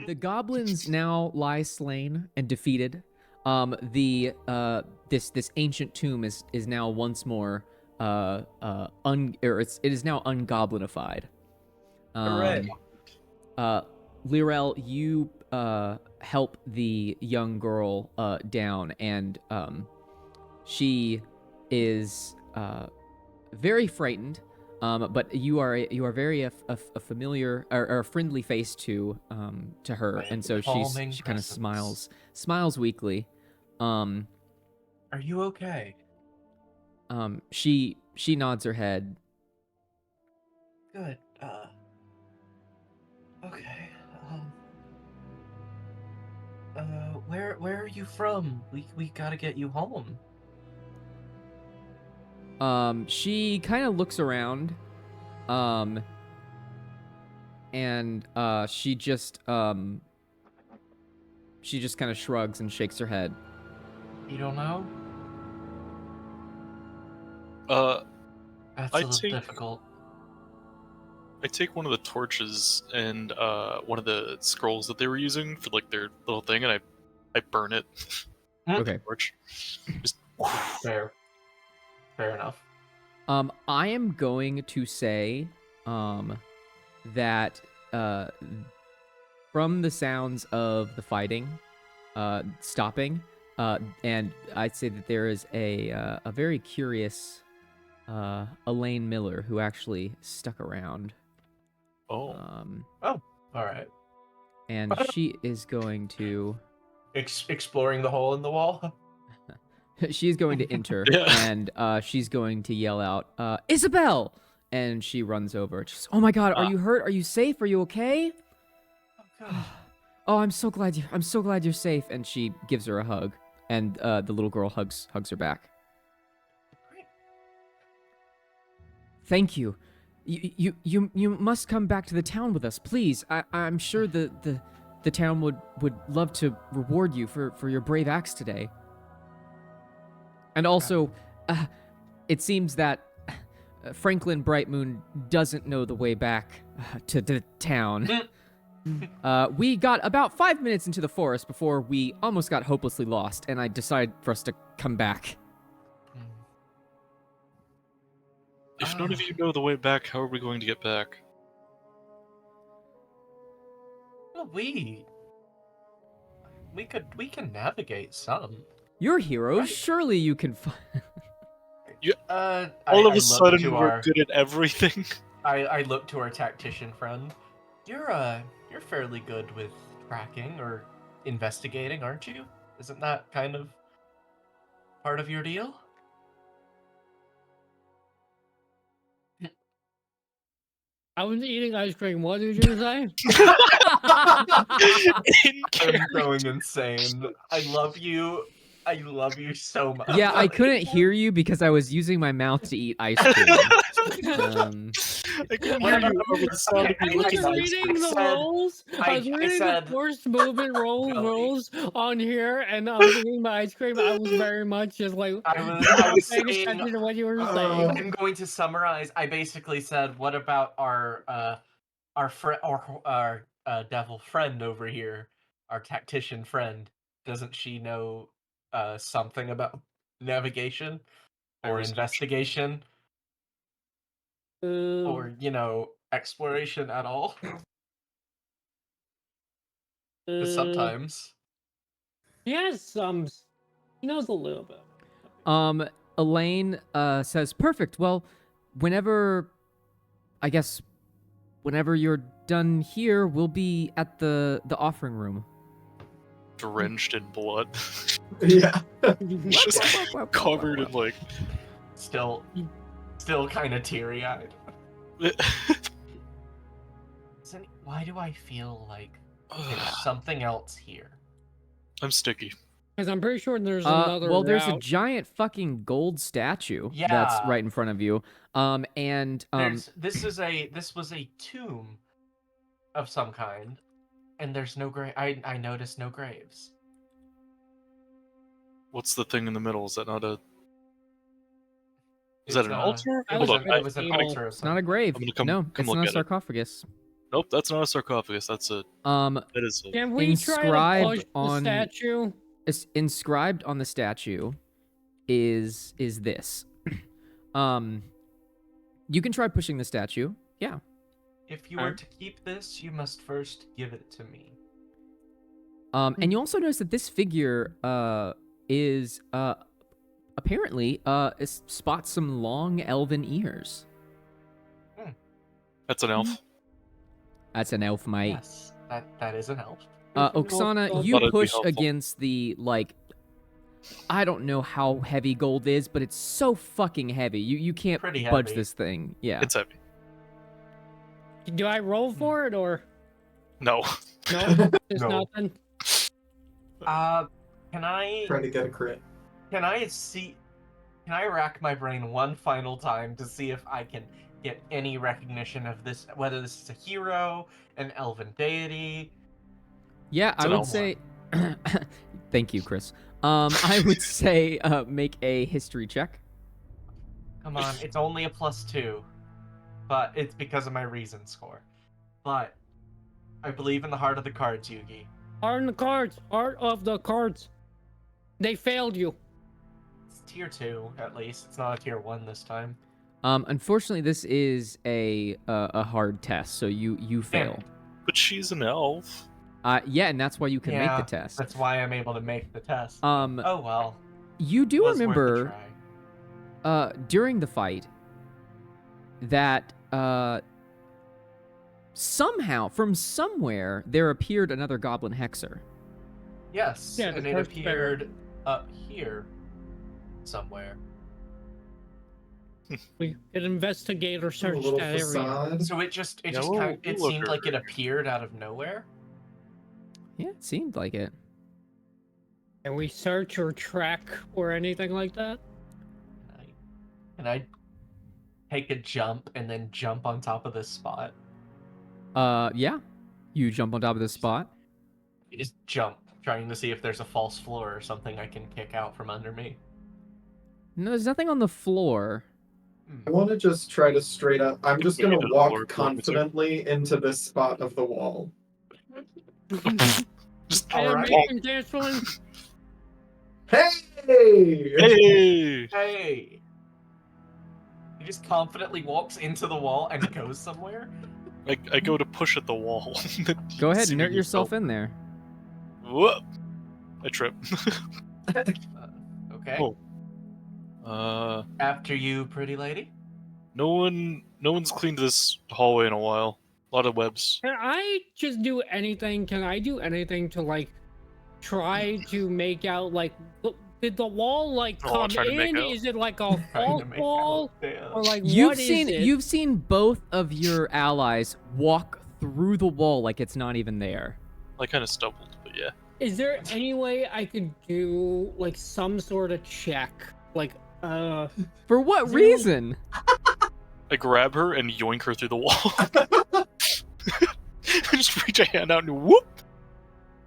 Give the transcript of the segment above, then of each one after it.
The goblins now lie slain and defeated. This ancient tomb is now once more it is now ungoblinified. Hooray. Lirel, you help the young girl down, and she is very frightened. But you are very a familiar or a friendly face to her, and so she kind of smiles weakly. Are you okay? She nods her head. Good. Okay. Where are you from? We gotta get you home. She kind of looks around, and she just kind of shrugs and shakes her head. You don't know? That's a little difficult. I take one of the torches and one of the scrolls that they were using for like their little thing, and I burn it. Okay. Torch. Just Fair enough. I am going to say, that from the sounds of the fighting, stopping, and I'd say that there is a very curious, Elaine Miller who actually stuck around. Oh. All right. And she is going to exploring the hole in the wall. she's going to enter, and she's going to yell out, "Isabel!" And she runs over. She's, "Oh my God, are you hurt? Are you safe? Are you okay?" Oh God. "Oh, I'm so glad you're safe." And she gives her a hug, and the little girl hugs her back. Great. "Thank you. You must come back to the town with us, please. I'm sure the town would love to reward you for your brave acts today. And also, it seems that Franklin Brightmoon doesn't know the way back to the town. We got about 5 minutes into the forest before we almost got hopelessly lost, and I decided for us to come back." If none of you know the way back, how are we going to get back? Well, we can navigate some. "You're heroes. Right. Surely you can find..." All of a sudden, we're good at everything. I look to our tactician friend. You're fairly good with tracking or investigating, aren't you? Isn't that kind of part of your deal? I was eating ice cream. What did you say? I'm going insane. I love you. I love you so much. Yeah, I couldn't hear you because I was using my mouth to eat ice cream. I couldn't hear you over the sound of I me was licking ice reading cream. the rules. I was reading the first movement rules on here, and I was eating my ice cream. I was very much just like I was paying saying, attention to what you were saying. I'm going to summarize. I basically said, "What about our devil friend over here, our tactician friend? Doesn't she know something about navigation or investigation or exploration at all?" Sometimes. Yes, he knows a little bit. Elaine says, "Perfect. Well, whenever you're done here, we'll be at the offering room." Drenched in blood. Yeah. Just covered in like... Still kind of teary-eyed. Why do I feel like there's something else here? I'm sticky. Because I'm pretty sure there's another route. There's a giant fucking gold statue that's right in front of you. This was a tomb of some kind, and there's no grave. I noticed no graves. What's the thing in the middle? Is that not a... Is that an altar? It was an altar. It's not a grave. No, it's not a sarcophagus. Nope, that's not a sarcophagus. That is a. Can we try to Inscribed push the on- statue? inscribed on the statue is this. You can try pushing the statue. Yeah. If you were to keep this, you must first give it to me. And you also notice that this figure is apparently spots some long elven ears. That's an elf. That's an elf, mate. Yes, that is an elf. Oksana, you Thought it'd be push helpful. against the, like, I don't know how heavy gold is, but it's so fucking heavy. You can't Pretty budge heavy. this thing. Yeah. It's heavy. Do I roll for it or No. no? There's No. nothing. Can I Trying to get a crit. can I rack my brain one final time to see if I can get any recognition of this, whether this is a hero, an elven deity? Yeah, It's I an would elf. say. Thank you, Chris. I would say make a history check. Come on, it's only a +2, but it's because of my reason score. But I believe in the heart of the cards, Yugi. Art in the cards. Art of the cards. They failed you. It's tier 2 at least. It's not a tier 1 this time. Unfortunately, this is a hard test, so you fail. But she's an elf. Yeah, and that's why you can Yeah, make the test. That's why I'm able to make the test. Oh well. you do was worth a remember try. during the fight that somehow from somewhere there appeared another goblin hexer. Yes, Yeah, the and it first appeared up here somewhere. We could investigate or A search little that area. facade. So it just Yeah, we'll it look seemed like it over. appeared out of nowhere. Yeah, it seemed like it. Can we search or track or anything like that? And I take a jump and then jump on top of this spot. Yeah. You jump on top of this spot. You just jump, trying to see if there's a false floor or something I can kick out from under me. No, there's nothing on the floor. I want to just try to straight up. I'm just We going need to to walk lower kilometer. confidently into this spot of the wall. Just Hey, Alright. American Gentleman. Hey! Hey! Hey! He just confidently walks into the wall and goes somewhere. I go to push at the wall. Go ahead and nerd yourself in there. Whoop! I trip. Okay. Oh. After you, pretty lady. No one's cleaned this hallway in a while. A lot of webs. Can I just do anything? Can I do anything to like try to make out like did the wall like Oh, come trying to make in? out. Is it like a Trying false to make wall out. Damn. or like You've what is seen it? you've seen both of your allies walk through the wall like it's not even there. I kind of stumbled, but yeah. Is there any way I could do like some sort of check? Like For what Really? reason? I grab her and yoink her through the wall. I just reach a hand out and whoop!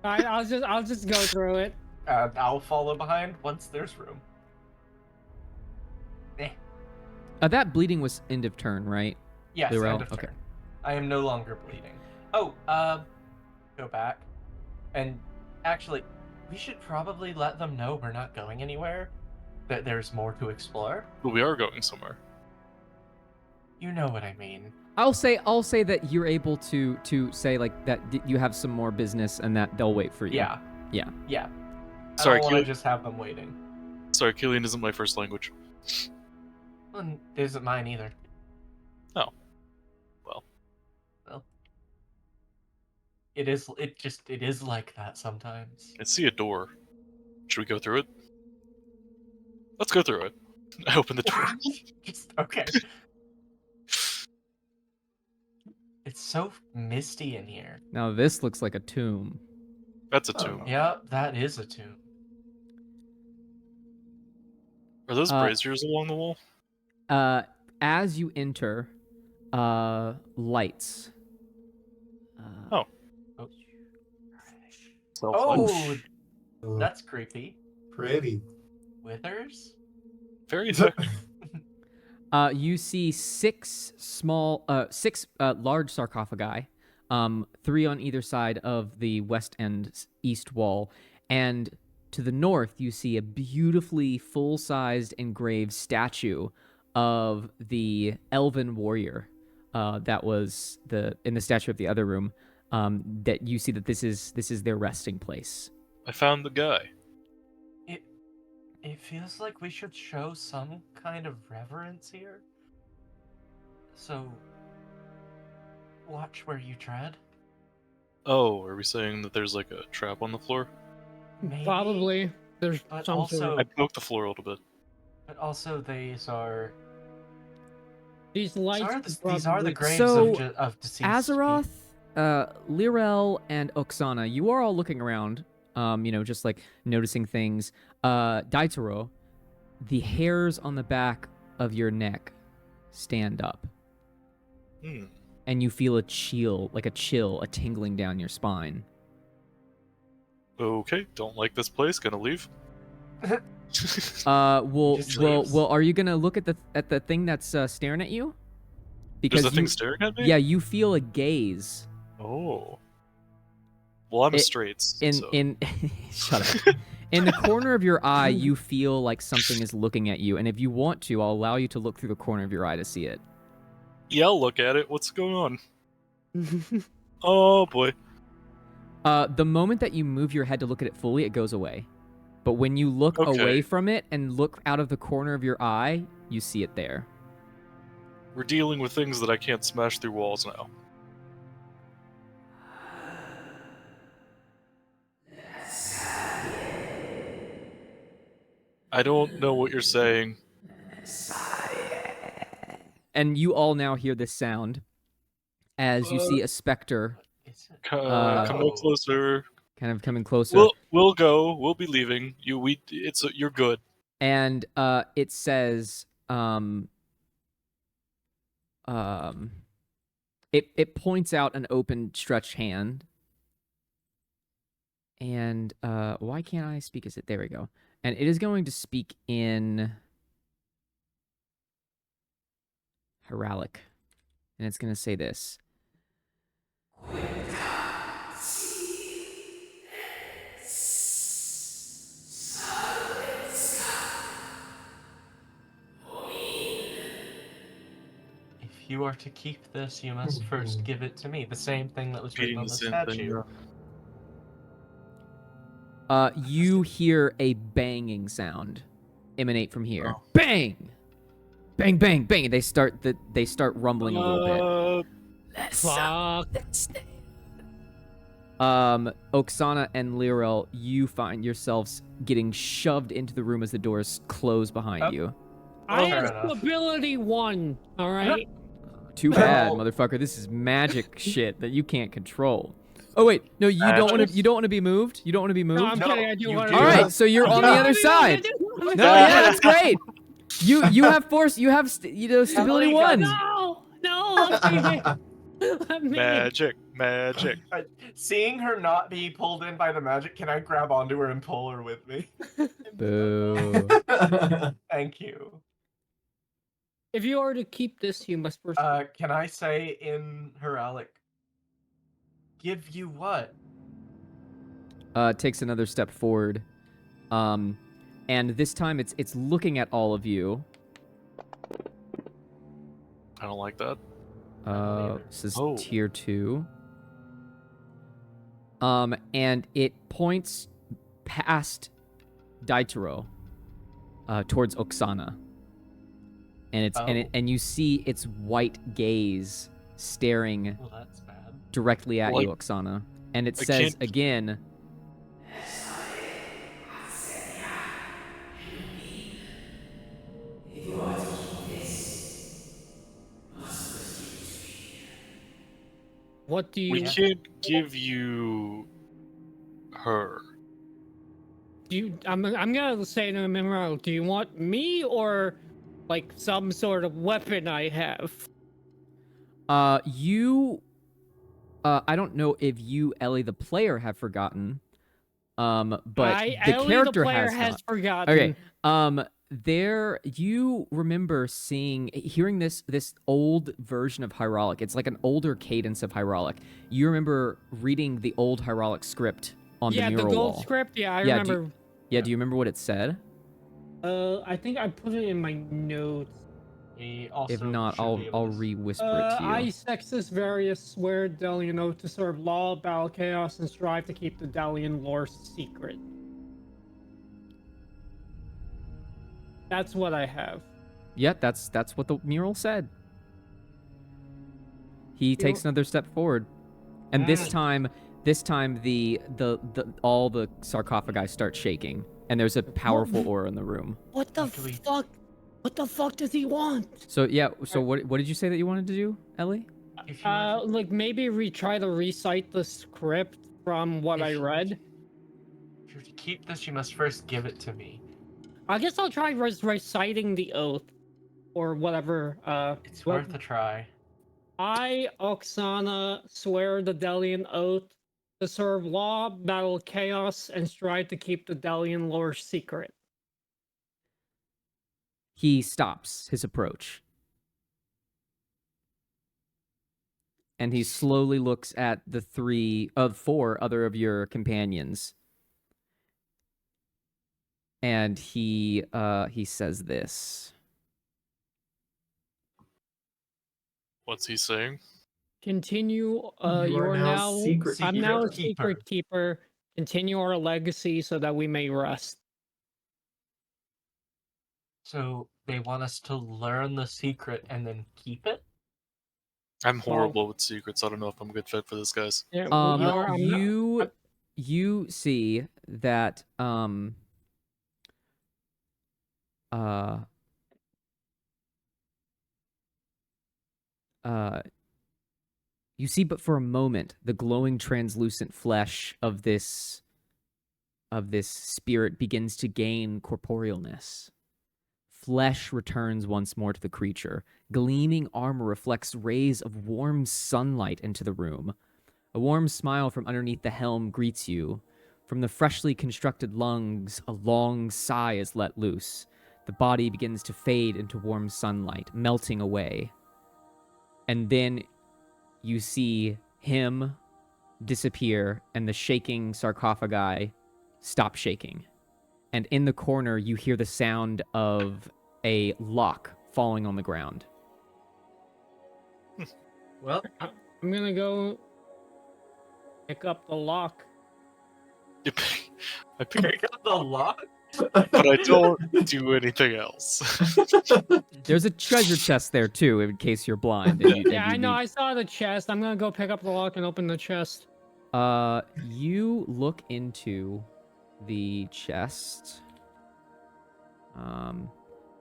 I'll just go through it. I'll follow behind once there's room. That bleeding was end of turn, right? Yes, Lurel? end of Okay. turn. I am no longer bleeding. Oh, go back. And actually, we should probably let them know we're not going anywhere. That there's more to explore. But we are going somewhere. You know what I mean. I'll say that you're able to say like that you have some more business and that they'll wait for you. Yeah. Yeah. Yeah. Sorry, I don't want Keely- to just have them waiting. Sorry, Killian isn't my first language. Well, it isn't mine either. Oh. Well. Well. It is like that sometimes. I see a door. Should we go through it? Let's go through it. I open the door. Just okay. It's so misty in here. Now this looks like a tomb. That's a tomb. Yeah, that is a tomb. Are those Uh, braziers along the wall? As you enter, lights. Oh. Oh, that's creepy. Pretty. Withers? Very effective. You see six large sarcophagi, three on either side of the west and east wall. And to the north, you see a beautifully full-sized engraved statue of the elven warrior that was in the statue of the other room. That you see that this is their resting place. I found the guy. It feels like we should show some kind of reverence here. So, watch where you tread. Oh, are we saying that there's like a trap on the floor? Maybe, Probably. There's but some also, sort I of... poked the floor a little bit. But also, these are These lights. these are the probably- graves So, of deceased Azeroth, people. Lirel, and Oksana, you are all looking around, just like noticing things. Daitaro, the hairs on the back of your neck stand up, and you feel a chill, a tingling down your spine. Okay, don't like this place. Gonna leave. Just Well, leaves. are you gonna look at the thing that's staring at you? There's a you, thing staring at me? yeah, you feel a gaze. Oh. Well, I'm a straight. So. Shut up. In the corner of your eye, you feel like something is looking at you, and if you want to, I'll allow you to look through the corner of your eye to see it. Yeah, I'll look at it. What's going on? Oh boy. The moment that you move your head to look at it fully, it goes away. But when you look Okay. away from it and look out of the corner of your eye, you see it there. We're dealing with things that I can't smash through walls now. I don't know what you're saying. And you all now hear this sound as you see a specter Is it? Come no closer. kind of coming closer. We'll go. We'll be leaving. You're good. And it says it points out an open stretched hand. And why can't I speak as it? There we go. And it is going to speak in Heraldic. And it's going to say this. If you are to keep this, you must first give it to me. The same thing that was written Repeating on the the same statue. thing. You hear a banging sound emanate from here. Oh. Bang! Bang, bang, bang. They start rumbling a little bit. Fuck. Oksana and Lirel, you find yourselves getting shoved into the room as the doors close behind Oh. you. I Fair have enough. ability 1. All right. Too bad, Well- motherfucker. This is magic shit that you can't control. Oh wait, no, you don't want to. You don't want to be moved. You don't want to be moved. No, I'm No, kidding. I do you want do. All right, so you're on the other side. No, yeah, that's great. You have force. You have stability Emily got- 1. No, let me. Magic. Seeing her not be pulled in by the magic, can I grab onto her and pull her with me? Boo. Thank you. If you are to keep this, you must first. Can I say in Heraldic, give you what? Takes another step forward, and this time it's looking at all of you. I don't like that. This is Oh. tier 2. And it points past Daitaro, towards Oksana. And and you see its white gaze staring Well, that's bad. directly at Well, you, Oksana. And it I says can't- again, What do you? We can't give you her. Do you? I'm gonna say to Memorial. Do you want me or like some sort of weapon I have? I don't know if you, Ellie the player, have forgotten. But the Ellie, character the player has not. forgotten. Okay. there you remember hearing this old version of Hydraulic. It's like an older cadence of Hydraulic. You remember reading the old Hydraulic script on the mural the gold wall. script. Yeah, I remember. Do you remember what it said? I think I put it in my notes. If not, I'll re-whisper it to you. I, Sextus Various, swear Delian oath to serve law, battle chaos, and strive to keep the Delian lore secret. That's what I have. Yeah, that's what the mural said. He takes another step forward, and this time the all the sarcophagi start shaking, and there's a powerful aura in the room. What the fuck? What the fuck does he want? So yeah, so what did you say that you wanted to do, Ellie? Like maybe try to recite the script from what I read. If you're to keep this, you must first give it to me. I guess I'll try reciting the oath, or whatever. It's worth a try. I, Oksana, swear the Delian oath to serve law, battle chaos, and strive to keep the Delian lore secret. He stops his approach. And he slowly looks at the 4 other of your companions. And he says this. What's he saying? Continue, you are now secret I'm now a keeper. secret keeper. Continue our legacy so that we may rest. So they want us to learn the secret and then keep it? I'm horrible with secrets. I don't know if I'm a good fit for this, guys. Yeah, you see that you see, but for a moment, the glowing translucent flesh of this spirit begins to gain corporealness. Flesh returns once more to the creature. Gleaming armor reflects rays of warm sunlight into the room. A warm smile from underneath the helm greets you. From the freshly constructed lungs, a long sigh is let loose. The body begins to fade into warm sunlight, melting away. And then you see him disappear and the shaking sarcophagi stop shaking. And in the corner, you hear the sound of a lock falling on the ground. Well, I'm gonna go pick up the lock. I pick up the lock? but I don't do anything else. There's a treasure chest there too, in case you're blind. I know. I saw the chest. I'm gonna go pick up the lock and open the chest. You look into the chest.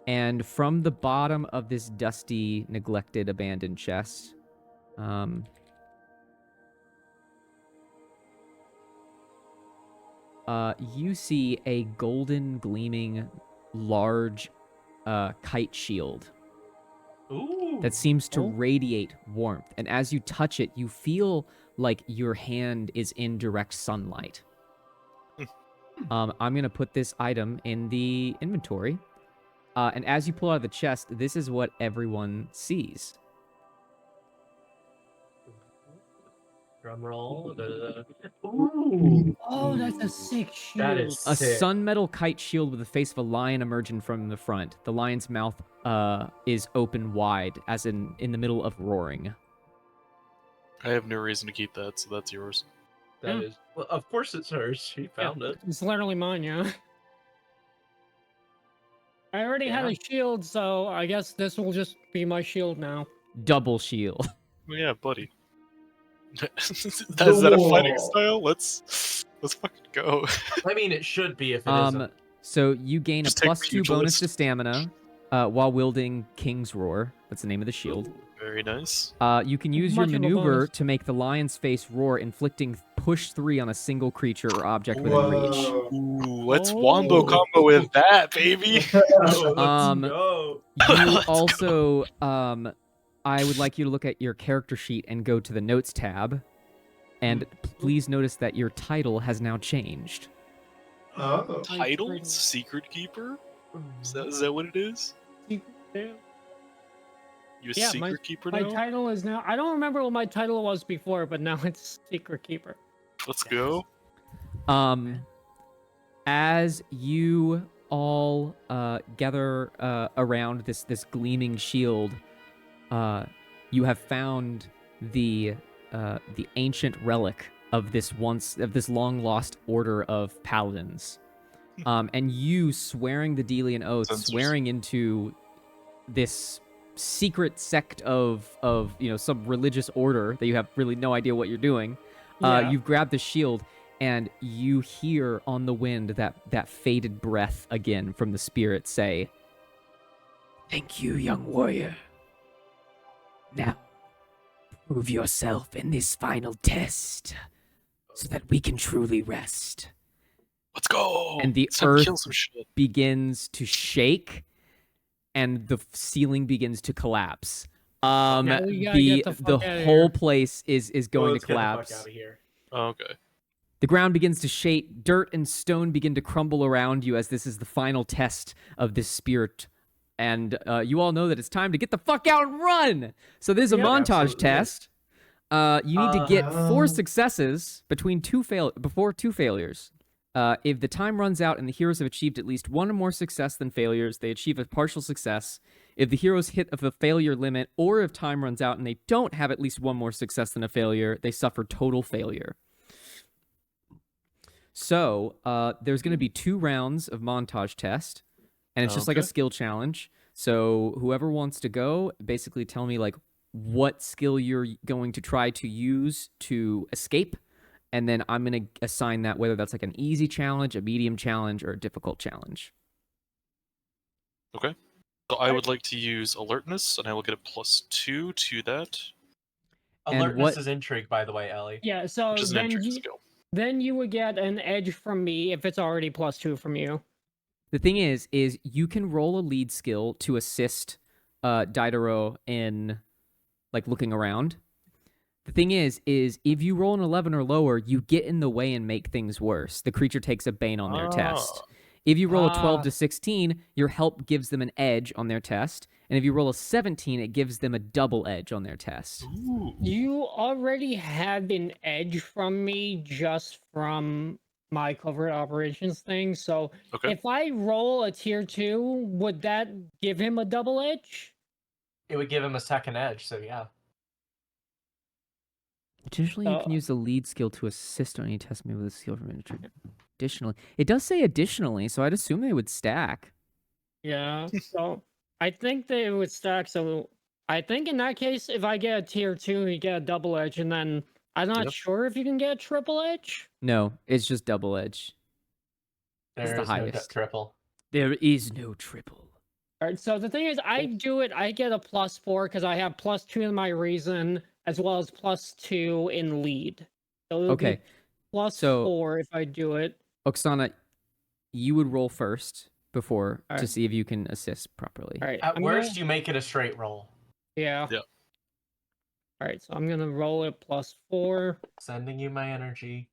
And from the bottom of this dusty, neglected, abandoned chest, you see a golden, gleaming, large kite shield. Ooh. That seems to radiate warmth. And as you touch it, you feel like your hand is in direct sunlight. I'm going to put this item in the inventory. And as you pull out of the chest, this is what everyone sees. Drum roll. Ooh. Oh, that's a sick shield. That is A sick. sunmetal kite shield with the face of a lion emerging from the front. The lion's mouth is open wide, as in the middle of roaring. I have no reason to keep that, so that's yours. That is. Well, of course it's hers. She found it. It's literally mine, yeah. I already had a shield, so I guess this will just be my shield now. Double shield. Well, yeah, buddy. Is that a fighting style? Let's fucking go. I mean, it should be if it isn't. So you gain Just a take +2 bonus pugilist. to stamina while wielding King's Roar. That's the name of the shield. Very nice. You can use Much your of a maneuver bonus. to make the lion's face roar, inflicting push 3 on a single creature or object within reach. Whoa. Ooh, let's wombo combo with that, baby. Um, Go. You Let's go. also, I would like you to look at your character sheet and go to the notes tab. And please notice that your title has now changed. Oh. Title? Secret Keeper? Is that what it is? Yeah, You a Yeah, secret keeper my now? title is now. I don't remember what my title was before, but now it's Secret Keeper. Let's go. As you all gather around this gleaming shield, you have found the ancient relic of this long lost order of paladins, and you swearing the Delian oath, Censors. swearing into this secret sect of some religious order that you have really no idea what you're doing. Yeah. You've grabbed the shield, and you hear on the wind that faded breath again from the spirit say, "Thank you, young warrior. Now, prove yourself in this final test so that we can truly rest." Let's go. And the It's time to earth kill some shit. begins to shake, and the ceiling begins to collapse. Yeah, we gotta the get the fuck the outta whole here. place is going Let's to get the fuck collapse. out of here. Oh, okay. The ground begins to shake. Dirt and stone begin to crumble around you as this is the final test of this spirit. And you all know that it's time to get the fuck out and run. So there's a Yep. montage Absolutely. test. You need to get 4 Uh-huh. successes before 2 failures. If the time runs out and the heroes have achieved at least 1 or more success than failures, they achieve a partial success. If the heroes hit of the failure limit, or if time runs out and they don't have at least 1 more success than a failure, they suffer total failure. So there's going to be 2 rounds of montage test, and it's just like a Okay. skill challenge. So whoever wants to go, basically tell me like what skill you're going to try to use to escape, and then I'm going to assign that whether that's like an easy challenge, a medium challenge, or a difficult challenge. Okay. So I would like to use alertness, and I will get a +2 to that, And Alertness what- is intrigue, by the way, Ellie. Yeah, so which is an then entry you, skill. then you would get an edge from me if it's already +2 from you. The thing is you can roll a lead skill to assist Diderot in like looking around. The thing is if you roll an 11 or lower, you get in the way and make things worse. The creature takes a bane on their test. If you roll a 12 to 16, your help gives them an edge on their test. And if you roll a 17, it gives them a double edge on their test. Ooh. You already have an edge from me just from my covert operations thing. So Okay. if I roll a tier 2, would that give him a double edge? It would give him a second edge, so yeah. Additionally, you can use the lead skill to assist on any test made with a skill from intrigue. Additionally, it does say additionally, so I'd assume they would stack. Yeah. So I think they would stack. So I think in that case, if I get a tier 2, you get a double edge, and then I'm not Yep. sure if you can get a triple edge. No, it's just double edge. It's There the is no highest. triple. There is no triple. All right. So the thing is, I do it. I get a +4 because I have +2 in my reason as well as +2 in lead. So it would Okay, be +4 so- if I do it. Oksana, you would roll first before to Alright. see if you can assist properly. All right. At I'm worst, gonna- you make it a straight roll. Yeah. Yeah. All right. So I'm gonna roll it +4. Sending you my energy.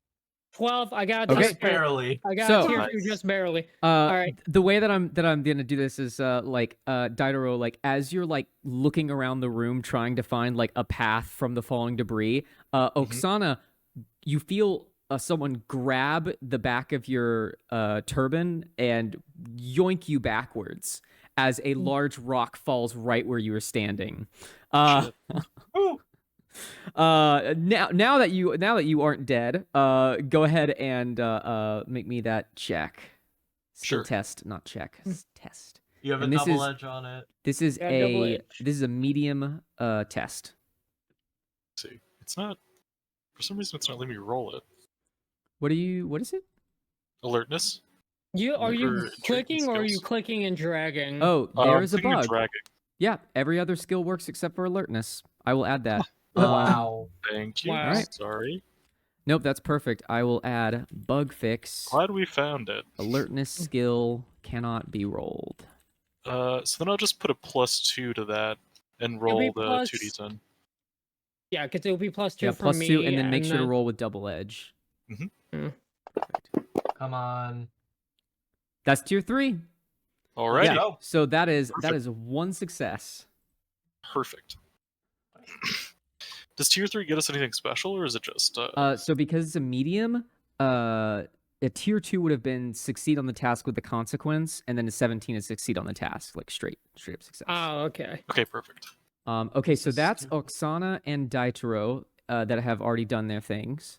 12. I got a Okay. tier Just 2. barely. I got So- a tier 2 Nice. just barely. Alright. The way that I'm gonna do this is Diderot, like as you're like looking around the room trying to find like a path from the falling debris, Oksana, you feel someone grab the back of your turban and yoink you backwards as a large rock falls right where you were standing. Shit. Woo! Now that you aren't dead, go ahead and make me that check. Skill Sure. test, not check. Test. You have a And this double is- edge on it. This is Yeah, double edge. this is a medium test. Let's see. It's not. For some reason, it's not letting me roll it. What is it? Alertness. Are you Never clicking or are you skills. clicking and dragging? Oh, there is a clicking and bug. dragging. Yeah, every other skill works except for alertness. I will add that. Wow. Thank you. Wow. Alright. Sorry. Nope, that's perfect. I will add bug fix. Glad we found it. Alertness skill cannot be rolled. So then I'll just put a +2 to that and roll be the plus- 2d10. Yeah, because it'll be +2 Yeah, from plus me. 2, and then make sure to roll with double edge. Come on. That's tier 3. Alrighty. Yeah. go. So that is Perfect. one success. Perfect. Does tier 3 get us anything special, or is it just So because it's a medium, a tier 2 would have been succeed on the task with the consequence, and then a 17 is succeed on the task, like straight up success. Oh, okay. okay, perfect. Okay, so This is that's too- Oksana and Daitaro that have already done their things.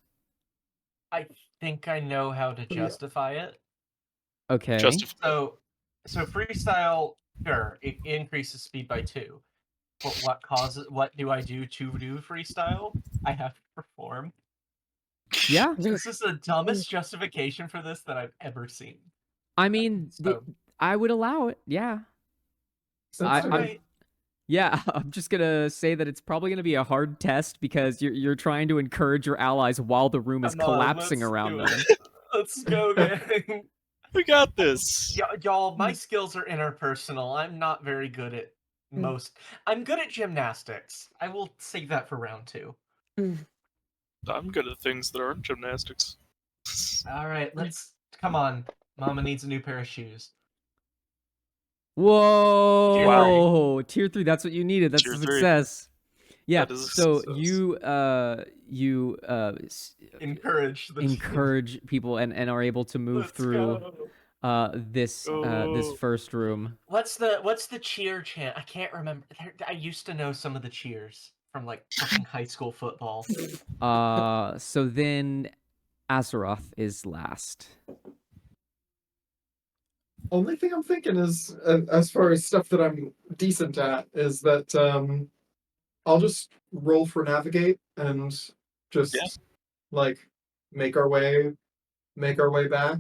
I think I know how to Yeah. justify it. Okay. Justify. So freestyle, sure, it increases speed by 2. But what do I do to do freestyle? I have to perform. Yeah. This is the dumbest justification for this that I've ever seen. I mean, So, I would allow it. Yeah. Sensitive. I'm- alright, Yeah, I'm just gonna say that it's probably gonna be a hard test because you're trying to encourage your allies while the room is come on, collapsing let's around do them. it. Let's go, gang. We got this. Y'all, my skills are interpersonal. I'm not very good at most. I'm good at gymnastics. I will save that for round 2. I'm good at things that aren't gymnastics. All right, let's come on. Mama needs a new pair of shoes. Whoa! Tier 3, that's what you needed. That's Tier a 3. success. Yeah. That is a So success. you Encourage the encourage people and are able to move Let's through go. this Go. first room. What's the cheer chant? I can't remember. I used to know some of the cheers from like fucking high school football. So then Azeroth is last. Only thing I'm thinking is, as far as stuff that I'm decent at, is that I'll just roll for navigate and just like make our way back.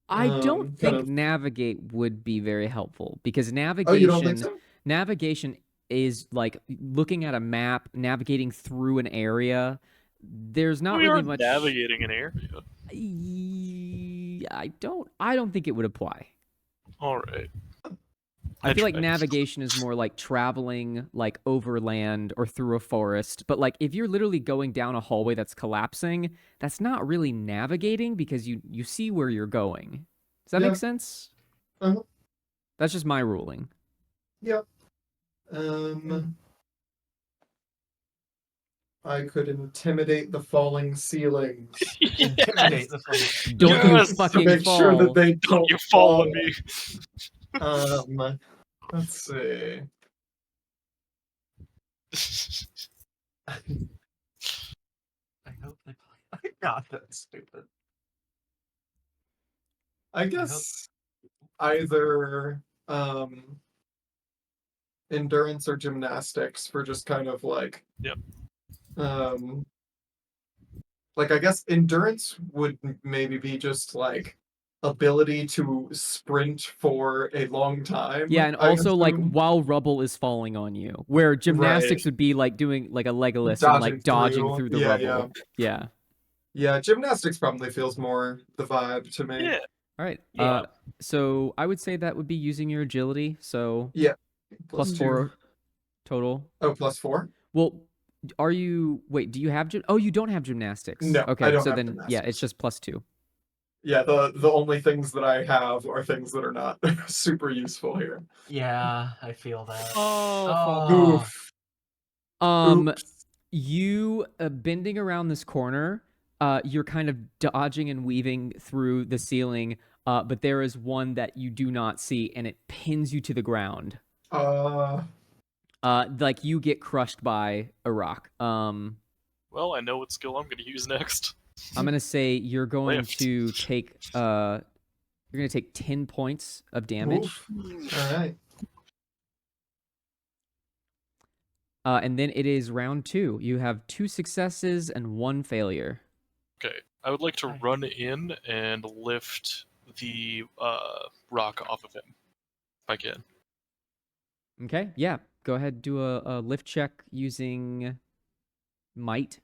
I don't kind think of- navigate would be very helpful because Oh, you don't think so? navigation is like looking at a map, navigating through an area. There's not we really are much navigating an area. I don't think it would apply. All right. I feel like Edge- navigation is more like traveling like overland or through a forest. But like if you're literally going down a hallway that's collapsing, that's not really navigating because you see where you're going. Does that Yeah. make sense? Uh-huh. That's just my ruling. Yep. I could intimidate the falling ceilings Intimidate the fucking. Don't you Yes! To to fucking make fall. sure that they Don't don't you fall on me. Let's see. I hope they play. God, that's stupid. I guess either endurance or gymnastics for just kind of like Yep. Like I guess endurance would maybe be just like ability to sprint for a long time. Yeah, and I also like assume. while rubble is falling on you, where gymnastics would be like doing like a Legolas and like dodging through the Yeah, rubble. Yeah. Yeah, gymnastics probably feels more the vibe to me. Yeah. All right. Yeah. So I would say that would be using your agility. So plus +2. 4 total. Oh, +4? Well, are you? Wait, do you have? Oh, you don't have gymnastics. No, Okay, I don't so have then yeah, gymnastics. it's just +2. Yeah, the only things that I have are things that are not super useful here. Yeah, I feel that. Oh, Oof. Oops. You bending around this corner, you're kind of dodging and weaving through the ceiling, but there is one that you do not see, and it pins you to the ground. Like you get crushed by a rock. Well, I know what skill I'm going to use next. I'm gonna say you're going Lift. to take 10 points of damage. Oof. All right. And then it is round 2. You have 2 successes and 1 failure. Okay. I would like to run in and lift the rock off of him, if I can. Okay, yeah. Go ahead and do a lift check using might.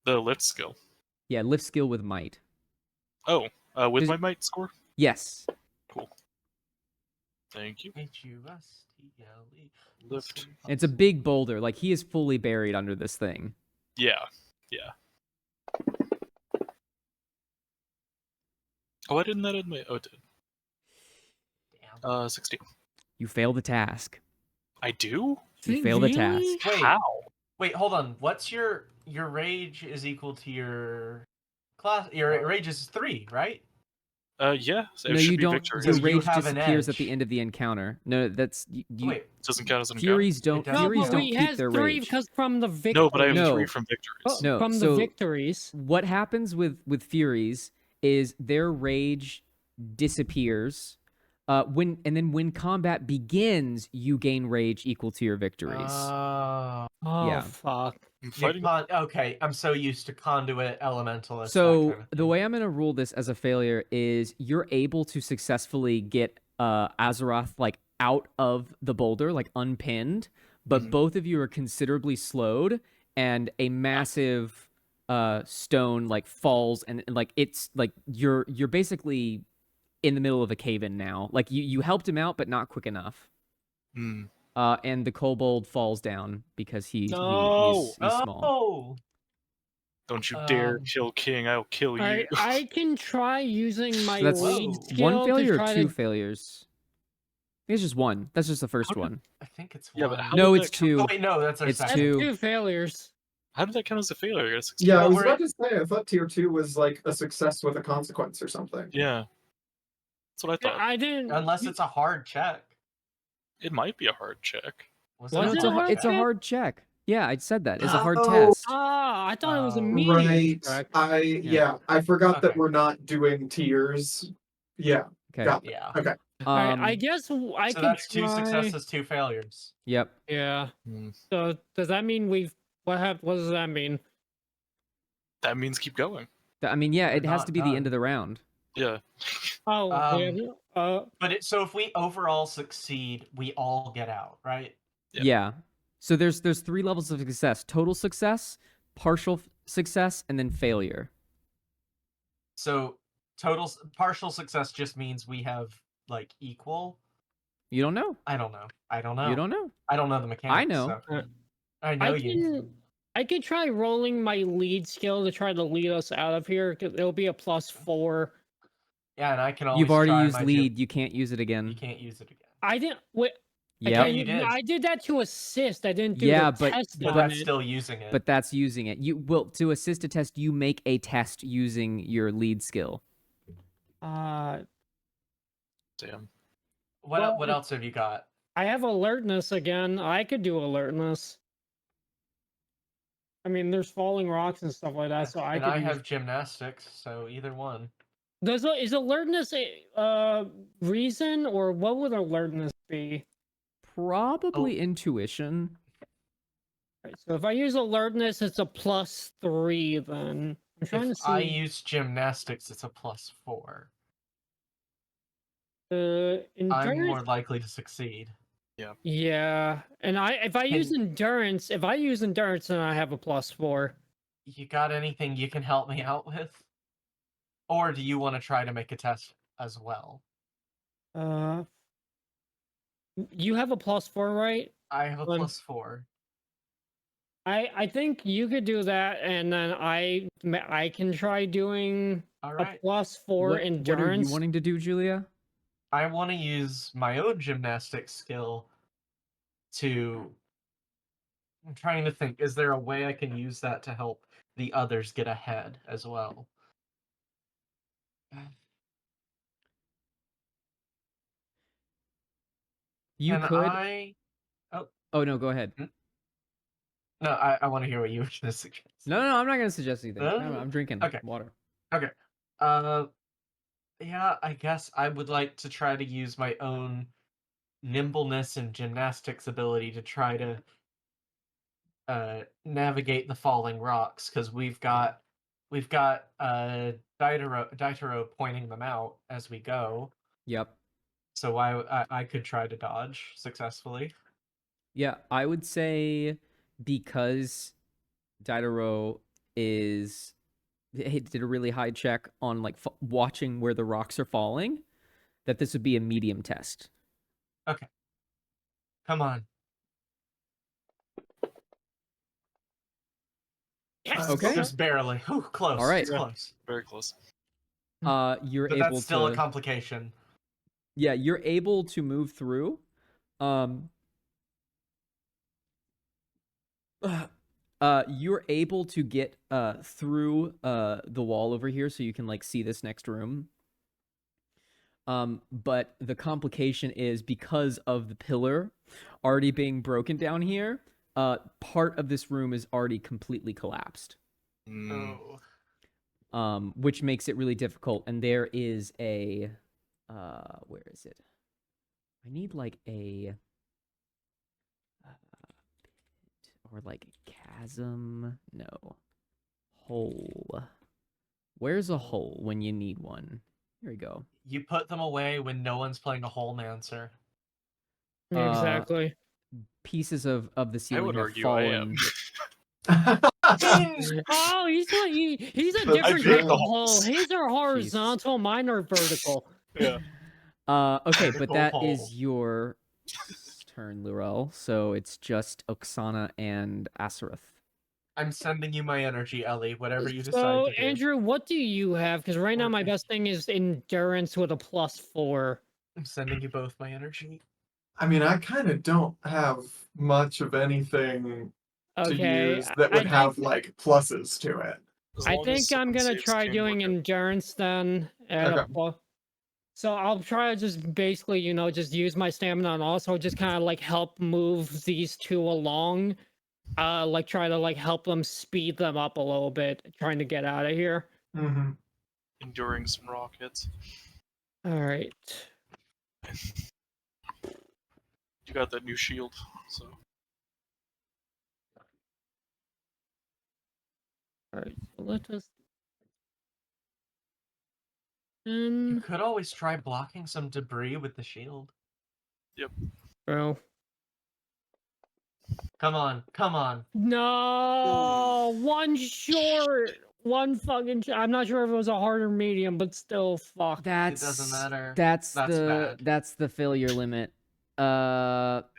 The lift skill. Yeah, lift skill with might. Oh, with Does- my might score? Yes. Cool. Thank you. H-U-S-T-L-E. Lift. It's a big boulder. Like he is fully buried under this thing. Yeah. Yeah. Oh, why didn't that in my... Oh, it did. 16. You fail the task. I do? You fail the Really? task. Wait, How? wait, hold on. What's your rage is equal to your class? Your rage is 3, right? Yeah. So it No, should you be don't. victory. Your So you rage have an disappears at the edge. end of the encounter. No, that's you. Wait, It doesn't count as an encounter? Furies don't. doesn't No, Furies but count. don't we keep has their 3 rage. because from the victory. No, but I have No. 3 from victories. No, From the so- victories. What happens with Furies is their rage disappears. When combat begins, you gain rage equal to your victories. Oh, Oh, Yeah. fuck. I'm fighting. okay, I'm so used to conduit, elementalist. that So kind of the thing. way I'm gonna rule this as a failure is you're able to successfully get Azeroth like out of the boulder, like unpinned, but Mhm. both of you are considerably slowed, and a massive stone like falls, and like it's like you're basically in the middle of a cave-in now. Like you helped him out, but not quick enough. Hmm. And the kobold falls down because No! he's small. Oh, Don't you dare Um, kill King, I'll kill you. Alright, I can try using my So that's lead Whoa. skill one failure to or try two to... failures? I think it's just one. That's just the first How did- one. I think it's Yeah, one. but how No, did it's that count- two. Oh wait, no, that's our It's second. That's two. 2 failures. How did that count as a failure? I got a 16. Yeah, I Well, was we're about at- to say, I thought tier 2 was like a success with a consequence or something. Yeah. That's what I Yeah, thought. I didn't... Unless it's a hard check. It might be a hard check. Was Was No, it it's it a a hard, hard it's a check? hard check. Yeah, I said that. It's a hard Oh, test. Ah, I thought it was a Oh. medium Right. check. Yeah, I forgot that Okay. we're not doing tiers. Yeah, Okay. got it. Yeah. Okay. Alright, I guess I So can that's try... 2 successes, 2 failures. Yep. Yeah. Hmm. So, does that mean we've... What does that mean? That means keep going. I mean, yeah, We're it has not to be the end done. of the round. Yeah. Oh, Um, yeah. But so if we overall succeed, we all get out, right? Yeah. Yeah. So there's 3 levels of success: total success, partial success, and then failure. So partial success just means we have like equal. You don't know. I don't know. I don't know. You don't know. I don't know the mechanics. I know. So. I know you. I could try rolling my lead skill to try to lead us out of here. 'Cause it'll be a +4. Yeah, and I can always You've already try used my lead. You can't use it You again. can't use it again. I didn't. Wait, Yeah. you did. I did that to assist. I didn't do Yeah, the but- test But on that's it. still using it. But that's using it. You will to assist a test. You make a test using your lead skill. Uh, Damn. what well, else have you got? I have alertness again. I could do alertness. I mean, there's falling rocks and stuff like that, so I and could. I use... have gymnastics, so either one. Is alertness a reason, or what would alertness be? Probably intuition. Right, so if I use alertness, it's a +3. Then I'm trying to If see. I use gymnastics, it's a +4. I'm Endurance. more likely to succeed. Yeah, and if I use endurance, then I have a +4. You got anything you can help me out with? Or do you want to try to make a test as well? You have a +4, right? I have a One. +4. I think you could do that, and then I can try doing All a right. +4 What are endurance. you wanting to do, Julia? I want to use my own gymnastics skill to. I'm trying to think. Is there a way I can use that to help the others get ahead as well? You Can could. I? Oh no, go ahead. No, I want to hear what you were going to suggest. No, I'm not gonna suggest anything. No, I'm drinking Okay. water. Okay. Yeah, I guess I would like to try to use my own nimbleness and gymnastics ability to try to navigate the falling rocks, because we've got Daitaro pointing them out as we go. Yep. So I could try to dodge successfully. Yeah, I would say because Daitaro did a really high check on like watching where the rocks are falling, that this would be a medium test. Come on. Yes. Okay. Just barely. Whew, close. All right. It's close. Very close. You're But able that's still to. a complication. Yeah, you're able to move through. You're able to get through the wall over here, so you can like see this next room. But the complication is because of the pillar already being broken down here. Part of this room is already completely collapsed. Which makes it really difficult. And there is a, where is it? I need like a, or like a chasm. No, hole. Where's a hole when you need one? Here we go. You put them away when no one's playing a hole mancer. Exactly. Pieces of the I ceiling would have argue I am. fallen. Oh, he's a That's different good. type of hole. His are Jeez. horizontal, mine are vertical. Yeah. Okay, but Vertical that hole. is your turn, Lurel. So it's just Oksana and Asareth. I'm sending you my energy, Ellie. Whatever you decide So, to do. Andrew, what do you have? Because right now my Okay. best thing is endurance with a +4. I'm sending you both my energy. I mean, I kind of don't have much of anything to Okay, use that would I have think like pluses to it. As I long as think I'm someone gonna saves try King, doing we're good. endurance then at a Okay. plus. So I'll try to just basically, just use my stamina and also just kind of like help move these two along. Like try to like help them speed them up a little bit, trying to get out of here. Mm-hmm. Enduring some rockets. All right. You got that new shield, so All right. So let us. You could always try blocking some debris with the shield. Bro. Come on, come on. No, one short, one fucking. I'm not sure if it was a hard or medium, but still, fuck. That's doesn't matter. That's That's the bad. that's the failure limit. Fuck.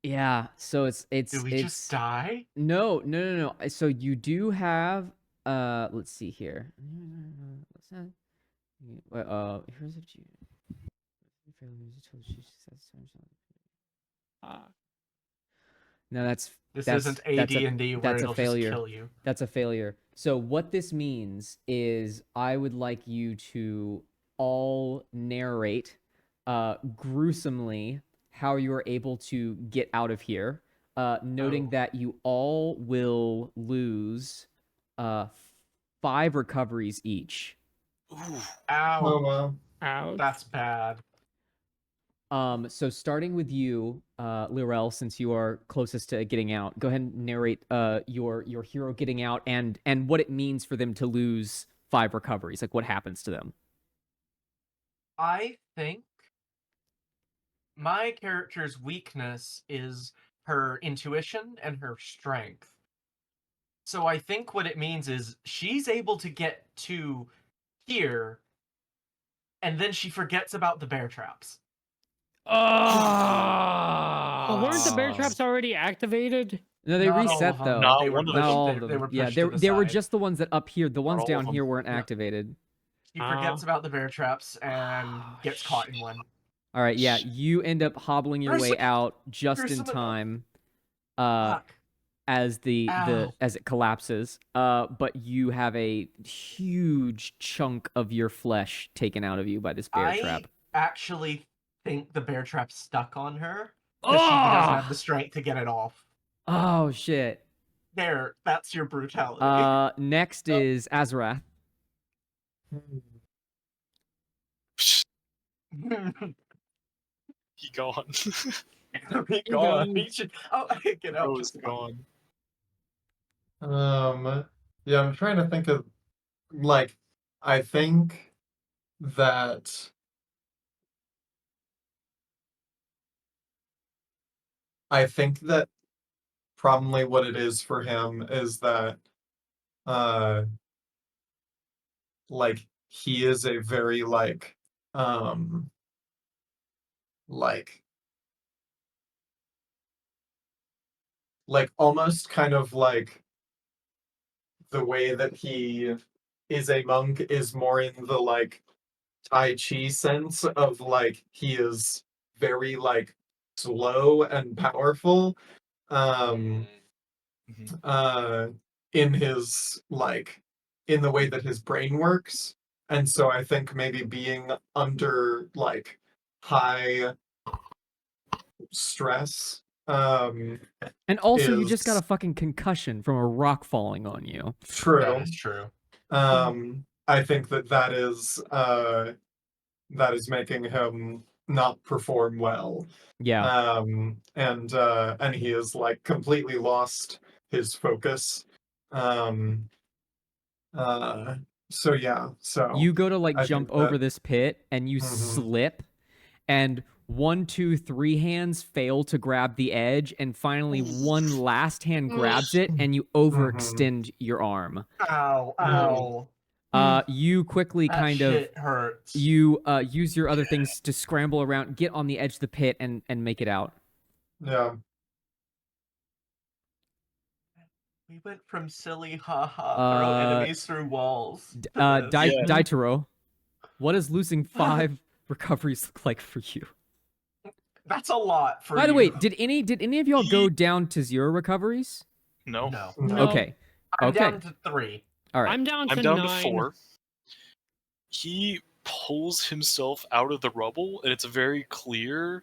Yeah. So it's Did we just die? No. So you do have let's see here. What's that? Here's if you No, This that's isn't that's a AD&D where that's a it'll failure. just kill you. That's a failure. So what this means is I would like you to all narrate gruesomely how you are able to get out of here, noting Oh. that you all will lose 5 recoveries each. ooh, Ow. Oh wow. Ouch. That's bad. So starting with you, Lirel, since you are closest to getting out, go ahead and narrate your hero getting out and what it means for them to lose 5 recoveries. Like what happens to them. I think my character's weakness is her intuition and her strength. So I think what it means is she's able to get to here, and then she forgets about the bear traps. Well, weren't the bear traps already activated? No, they Not all reset of them. though. Not They were one of Not pushed. them. all They, of them. they were Yeah, pushed they to the they were side. just the ones that up here. The ones all down of them. here weren't Yeah. activated. She forgets about the bear traps and Oh, gets caught in one. All right, yeah, you end up hobbling your way Gruesome- out just in gruesome enough. time. Fuck. As Ow. as it collapses, but you have a huge chunk of your flesh taken out of you by this bear trap. I actually think the bear trap's stuck on her because she doesn't have the strength to get it off. Oh shit! There, that's your brutality. Next is Azarath. He gone. Be gone. He should. Oh, get out. Bro is gone. Yeah, I'm trying to think of like I think that probably what it is for him is that uh like he is a very um like almost kind of like the way that he is a monk is more in the Tai Chi sense of like he is very like slow and powerful. Um Mhm. in his like in the way that his brain works. And so I think maybe being under like high stress And also, you just got a is fucking concussion from a rock falling on you. That true. is true. I think that is making him not perform well. Yeah. And he has like completely lost his focus. Um uh so yeah, so You go to like I think jump that over this pit and you mhm, slip, and 1, 2, 3 hands fail to grab the edge, and finally one last hand grabs it and you mhm, overextend your arm. Ow, mhm, ow. You quickly That kind of shit hurts. you use your other things to scramble around, get on the edge of the pit, and make it out. yeah. We went from silly haha throw Uh, enemies through walls to this. Yeah. Daitaro, what does losing 5 recoveries look like for you? That's a lot for By the you. way, did any of y'all go down to 0 recoveries? No. No. No. Okay. I'm Okay. down to 3. All right. I'm down to I'm down 9. to 4. He pulls himself out of the rubble, and it's very clear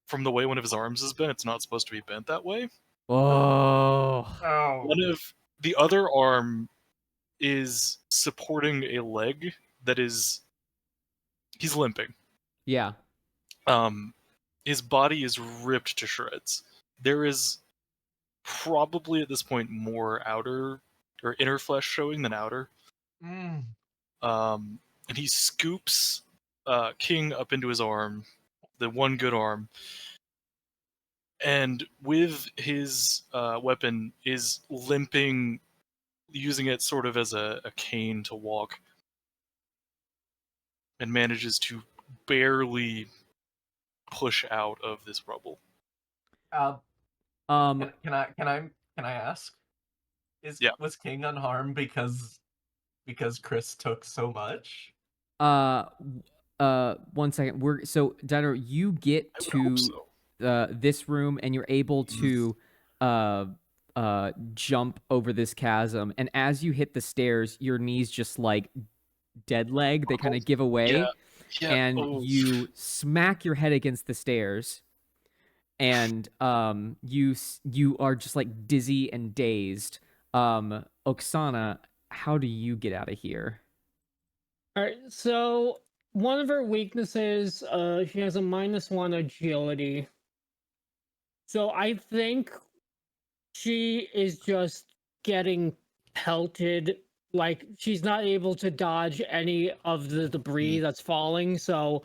from the way one of his arms has been, it's not supposed to be bent that way. Oh. Oh. One of the other arm is supporting a leg that is he's limping. Yeah. His body is ripped to shreds. There is probably at this point more outer or inner flesh showing than outer. Mm. And he scoops King up into his arm, the one good arm, and with his weapon is limping, using it sort of as a cane to walk, and manages to barely push out of this rubble. Um Can I ask? Yeah. Was King unharmed because Chris took so much? uh 1 second. So Dino, you get I would to hope so. this room and you're able to jump over this chasm, and as you hit the stairs, your knees just like dead leg, they kind of give away. Yeah. And Oh. you smack your head against the stairs, and you are just like dizzy and dazed. Oksana, how do you get out of here? All right, so one of her weaknesses, she has a -1 agility. So I think she is just getting pelted. Like she's not able to dodge any of the debris that's falling. So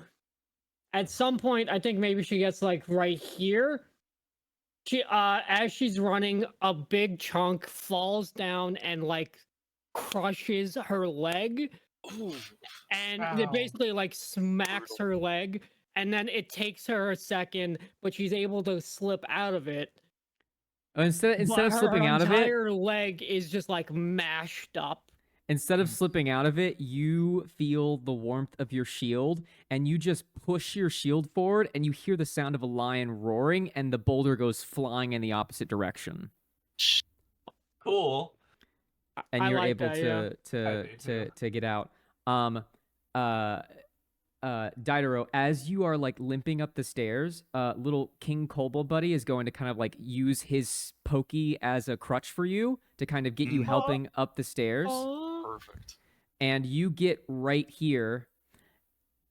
at some point, I think maybe she gets like right here. She, as she's running, a big chunk falls down and like crushes her leg. Ooh. And Ow. it basically like smacks her leg, and then it takes her a second, but she's able to slip out of it. Instead But of her slipping out of it, entire leg is just like mashed up. instead of slipping out of it, you feel the warmth of your shield, and you just push your shield forward, and you hear the sound of a lion roaring, and the boulder goes flying in the opposite direction. Cool. And I you're like able that, yeah. to get out. Daidaro, as you are like limping up the stairs, little King Kobold buddy is going to kind of like use his pokey as a crutch for you to kind of get you helping up the stairs. Aw. Perfect. And you get right here,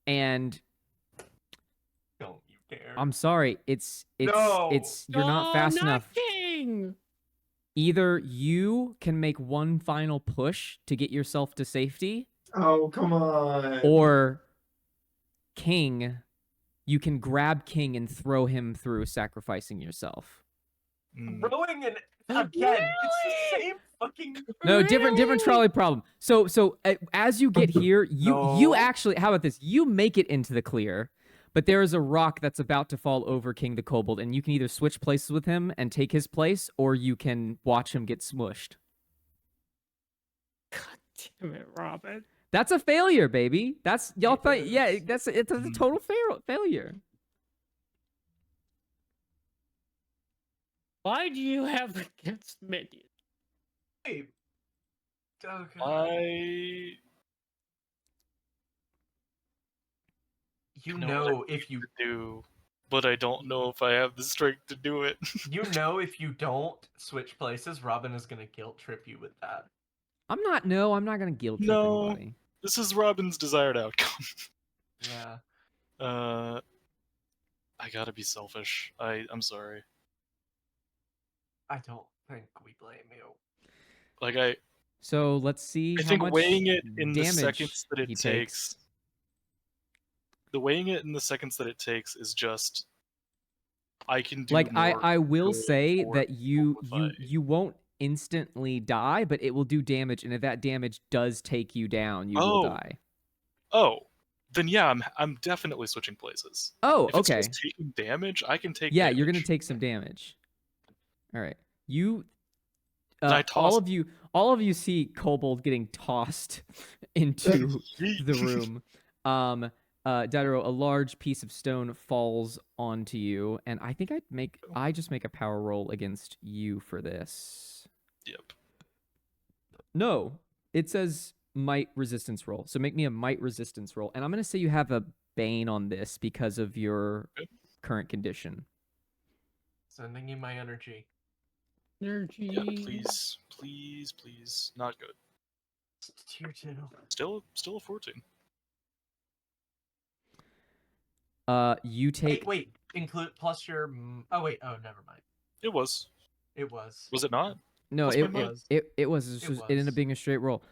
and Don't you dare. I'm sorry, No! you're not fast enough. King! Either you can make one final push to get yourself to safety, Oh, come on. or King, you can grab King and throw him through, sacrificing yourself. Throwing an again. It's the same fucking. No, different trolley problem. So as you get here, you No. actually, how about this? You make it into the clear, but there is a rock that's about to fall over King the Kobold, and you can either switch places with him and take his place, or you can watch him get smushed. God Damn it, Robin. That's a failure, baby. That's y'all It thought. Yeah, is. it's a Mhm. total failure. Why do you have against minions? Wait. Oh, God. I You know know what I if you do, but I don't know if I have the strength to do it. you know if you don't switch places, Robin is gonna guilt trip you with that. I'm not. No, I'm not gonna guilt trip No. anybody. This is Robin's desired outcome. Yeah. I gotta be selfish. I'm sorry. I don't think we blame you. Like I So let's see how think much weighing it in the damage seconds that it he takes. The weighing it in the seconds that it takes is just I can do Like more I will good say for that people if I- you won't instantly die, but it will do damage, and if that damage does take you down, you will Oh. die. Oh, then yeah, I'm definitely switching places. Oh, If it's okay. just taking damage, I can take Yeah, damage. you're gonna take some damage. All right, you. I All toss- of you see Kobold getting tossed into the room. Daidaro, a large piece of stone falls onto you, and I think I just make a power roll against you for this. Yep. No, it says might resistance roll. So make me a might resistance roll, and I'm gonna say you have a bane on this because of your Okay. current condition. Sending you my energy. Energy. Yeah, please, please, please. Not good. Tier 2. Still a 14. You take. Wait. Include plus your. Oh wait. Oh, never mind. It was. It was. Was it not? No, Plus it my it, was. it was. It It ended was. up being a straight roll.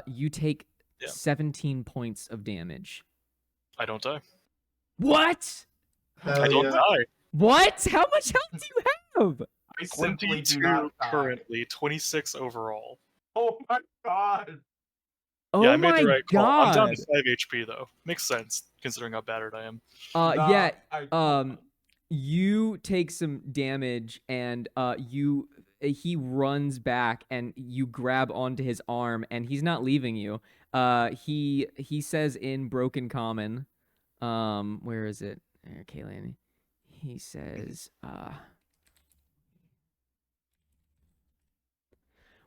You take Yeah. 17 points of damage. I don't die. What? Hell I don't yeah. die. What? How much health do you have? I simply do 22 not die. currently, 26 overall. Oh my god. Oh Yeah, I made my the right call. I'm down god. to 5 HP though. Makes sense considering how battered I am. Yeah. I, You take some damage, and he runs back, and you grab onto his arm, and he's not leaving you. He says in Broken Common, where is it? There, Kaylin. He says,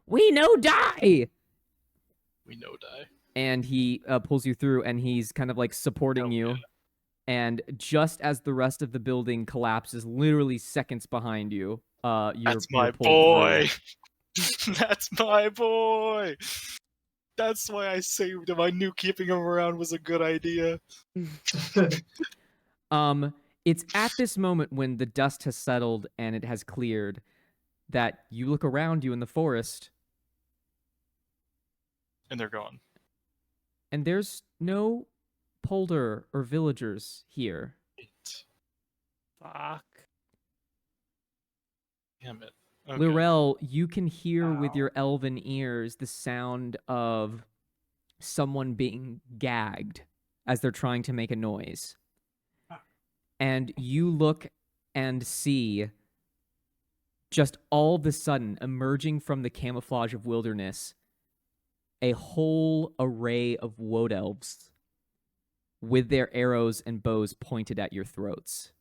"We no die." We know die. And he pulls you through, and he's kind of like supporting Hell you. yeah. And just as the rest of the building collapses, literally seconds behind you, That's you're my pulled boy. That's my boy. That's why I saved him. I knew keeping him around was a good idea. through. It's at this moment when the dust has settled and it has cleared that you look around you in the forest, And they're gone. and there's no polder or villagers here. Fuck. Damn it. Okay. Lirel, you can hear with Ow. your elven ears the sound of someone being gagged as they're trying to make a noise. And you look and see, just all of a sudden, emerging from the camouflage of wilderness, a whole array of wood elves with their arrows and bows pointed at your throats.